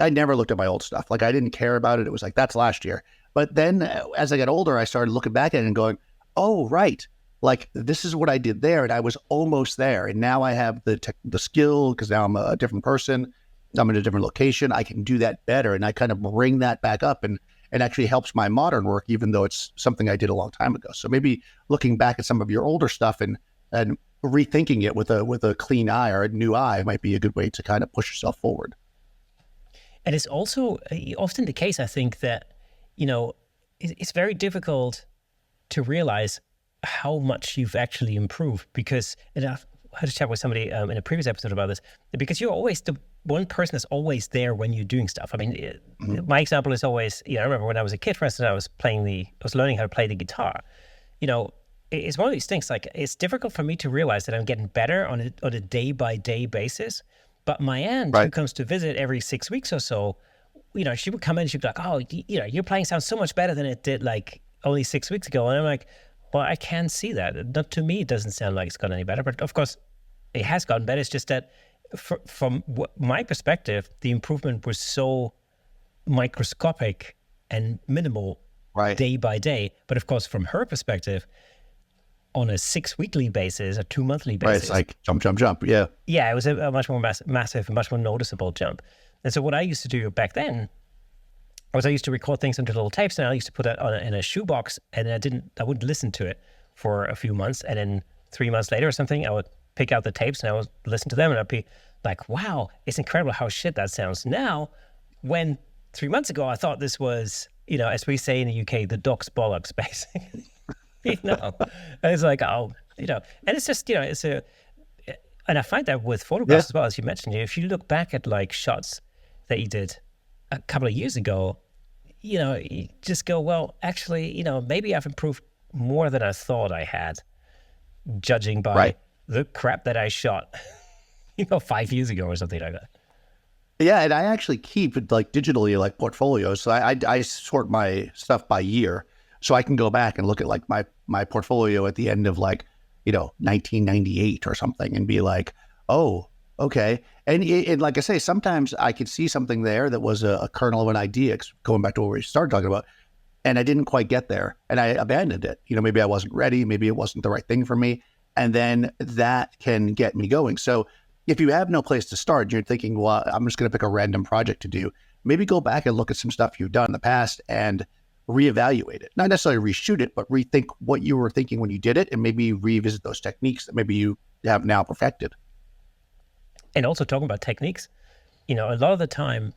I never looked at my old stuff. Like I didn't care about it. It was like, that's last year. But then as I got older, I started looking back at it and going, oh, right. Like this is what I did there. And I was almost there. And now I have the skill because now I'm a different person. I'm in a different location. I can do that better. And I kind of bring that back up and actually helps my modern work, even though it's something I did a long time ago. So maybe looking back at some of your older stuff and rethinking it with a clean eye or a new eye might be a good way to kind of push yourself forward. And it's also often the case, I think, that, it's very difficult to realize how much you've actually improved because, and I had a chat with somebody in a previous episode about this, because you're always the one person that's always there when you're doing stuff. I mean, my example is always, I remember when I was a kid, for instance, I was learning how to play the guitar. It's one of these things, like it's difficult for me to realize that I'm getting better on a day-by-day basis. But my aunt, who comes to visit every 6 weeks or so, she would come in and she'd be like, oh, your playing sounds so much better than it did like only 6 weeks ago. And I'm like, well, I can see that. Not to me, it doesn't sound like it's gotten any better. But of course, it has gotten better. It's just that from my perspective, the improvement was so microscopic and minimal day by day. But of course, from her perspective, on a 6 weekly basis, a 2 monthly basis. It's like jump. Yeah. Yeah, it was a much more massive, much more noticeable jump. And so what I used to do back then was I used to record things into little tapes, and I used to put it in a shoebox, and I wouldn't listen to it for a few months. And then 3 months later or something, I would pick out the tapes and I would listen to them, and I'd be like, wow, it's incredible how shit that sounds. Now, when 3 months ago, I thought this was, as we say in the UK, the duck's bollocks, basically. And it's like, and it's just, and I find that with photographs as well, as you mentioned, if you look back at like shots that you did a couple of years ago, you just go, well, actually, maybe I've improved more than I thought I had, judging by the crap that I shot, 5 years ago or something like that. Yeah, and I actually keep like digitally like portfolios. So I sort my stuff by year. So I can go back and look at like my portfolio at the end of like, 1998 or something and be like, oh, okay. And like I say, sometimes I could see something there that was a kernel of an idea, going back to what we started talking about, and I didn't quite get there and I abandoned it. Maybe I wasn't ready. Maybe it wasn't the right thing for me. And then that can get me going. So if you have no place to start, you're thinking, well, I'm just going to pick a random project to do. Maybe go back and look at some stuff you've done in the past and reevaluate it. Not necessarily reshoot it, but rethink what you were thinking when you did it and maybe revisit those techniques that maybe you have now perfected. And also talking about techniques, a lot of the time,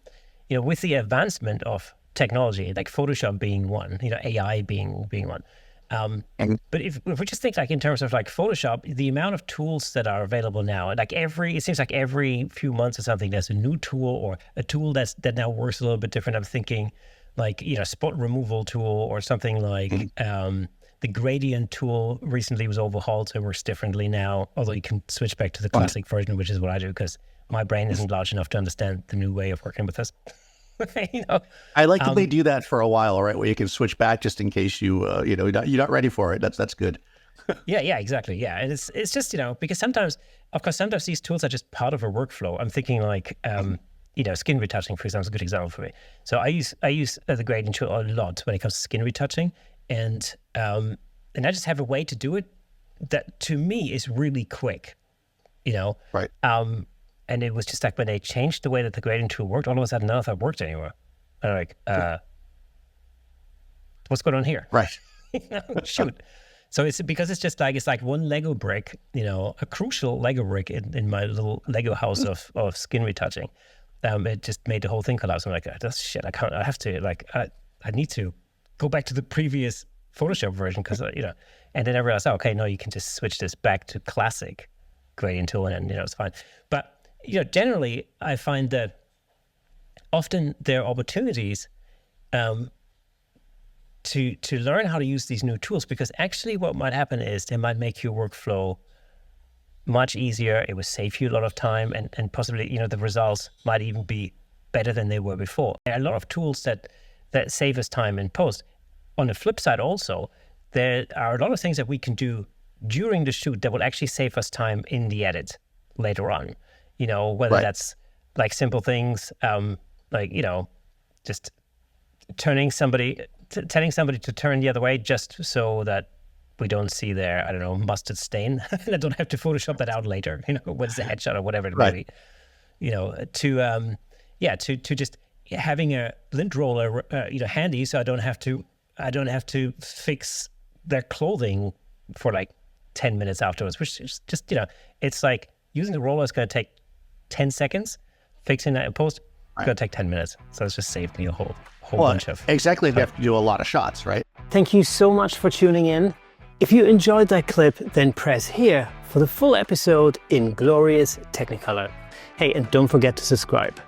with the advancement of technology, like Photoshop being one, AI being one. But if we just think like in terms of like Photoshop, the amount of tools that are available now, like it seems like every few months or something, there's a new tool or a tool that now works a little bit different. I'm thinking like, spot removal tool or something like the gradient tool recently was overhauled, so it works differently now, although you can switch back to the classic version, which is what I do because my brain isn't large enough to understand the new way of working with this. I like that they do that for a while, right? Where you can switch back just in case you're not ready for it. That's good. Yeah, exactly. Yeah, and it's just because sometimes these tools are just part of a workflow. I'm thinking like skin retouching, for example, is a good example for me. So I use the gradient tool a lot when it comes to skin retouching, and I just have a way to do it that to me is really quick, Right. And it was just like when they changed the way that the gradient tool worked, all of a sudden none of that worked anymore. And I'm like, what's going on here? Right. Shoot. So it's just like one Lego brick, a crucial Lego brick in my little Lego house of skin retouching. It just made the whole thing collapse. I'm like, that's shit. I have to I need to go back to the previous Photoshop version because, and then I realized, okay, no, you can just switch this back to classic gradient tool and it's fine. But, generally I find that often there are opportunities to learn how to use these new tools, because actually what might happen is they might make your workflow much easier. It will save you a lot of time and possibly, the results might even be better than they were before. There are a lot of tools that save us time in post. On the flip side also, there are a lot of things that we can do during the shoot that will actually save us time in the edit later on. Whether that's like simple things, like, just telling somebody to turn the other way just so that we don't see their, I don't know, mustard stain. And I don't have to Photoshop that out later, when it's a headshot or whatever it may be. To just having a lint roller, handy, so I don't have to fix their clothing for like 10 minutes afterwards, which is just, it's like using the roller is going to take 10 seconds, fixing that in post, it's going to take 10 minutes. So it's just saved me a whole bunch of... Exactly, you have to do a lot of shots, right? Thank you so much for tuning in. If you enjoyed that clip, then press here for the full episode in glorious Technicolor. Hey, and don't forget to subscribe.